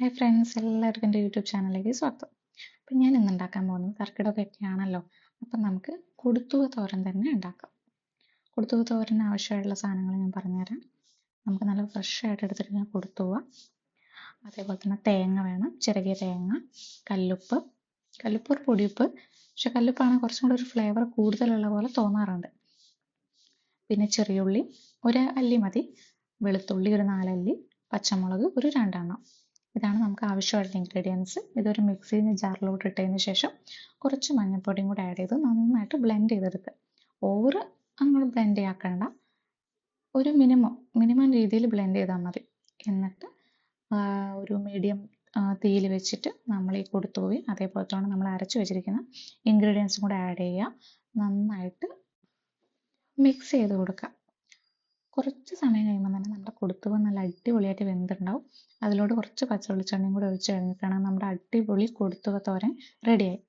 Hi friends, എല്ലാവർക്കും എൻ്റെ YouTube ചാനലിലേക്ക് സ്വാഗതം. അപ്പം ഞാൻ ഇന്ന് ഉണ്ടാക്കാൻ പോകുന്നത് കർക്കിടകമൊക്കെ ആണല്ലോ. അപ്പം നമുക്ക് കൊടുത്തുക തോരൻ തന്നെ ഉണ്ടാക്കാം. കൊടുത്തുക തോരന് ആവശ്യമായിട്ടുള്ള സാധനങ്ങൾ ഞാൻ പറഞ്ഞുതരാം. നമുക്ക് നല്ല ഫ്രഷ് ആയിട്ട് എടുത്തിട്ട് കൊടുത്തുക, അതേപോലെ തന്നെ തേങ്ങ വേണം, ചിരകിയ തേങ്ങ, കല്ലുപ്പ്, കല്ലുപ്പ് ഒരു പൊടിയുപ്പ്, പക്ഷെ കല്ലുപ്പാണ് കുറച്ചും കൂടി ഒരു ഫ്ലേവർ കൂടുതലുള്ള പോലെ തോന്നാറുണ്ട്. പിന്നെ ചെറിയുള്ളി ഒരു അല്ലി മതി, വെളുത്തുള്ളി ഒരു 4 അല്ലി, പച്ചമുളക് ഒരു 2 എണ്ണം. ഇതാണ് നമുക്ക് ആവശ്യമായിട്ടുള്ള ഇൻഗ്രീഡിയൻസ്. ഇതൊരു മിക്സിയിൽ ജാറിലോട്ട് ഇട്ടതിന് ശേഷം കുറച്ച് മഞ്ഞൾപ്പൊടിയും കൂടെ ആഡ് ചെയ്ത് നന്നായിട്ട് ബ്ലെൻഡ് ചെയ്തെടുക്കുക. ഓവർ അങ്ങോട്ട് ബ്ലെൻഡ് ആക്കണ്ട, ഒരു മിനിമം രീതിയിൽ ബ്ലെൻഡ് ചെയ്താൽ മതി. എന്നിട്ട് ഒരു മീഡിയം തീയിൽ വെച്ചിട്ട് നമ്മൾ ഈ കൊടുത്തുപോയി അതേപോലെ തന്നെ നമ്മൾ അരച്ച് വെച്ചിരിക്കുന്ന ഇൻഗ്രീഡിയൻസും കൂടെ ആഡ് ചെയ്യുക. നന്നായിട്ട് മിക്സ് ചെയ്ത് കൊടുക്കുക. കുറച്ച് സമയം കഴിയുമ്പോൾ തന്നെ നമ്മുടെ കൊടുത്തുക നല്ല അടിപൊളിയായിട്ട് വെന്തിട്ടുണ്ടാവും. അതിലോട്ട് കുറച്ച് പച്ച വെളിച്ചെണ്ണയും കൂടെ ഒഴിച്ച് കഴിഞ്ഞിട്ടാണ് നമ്മുടെ അടിപൊളി കൊടുത്തുക തോരൻ റെഡിയായി.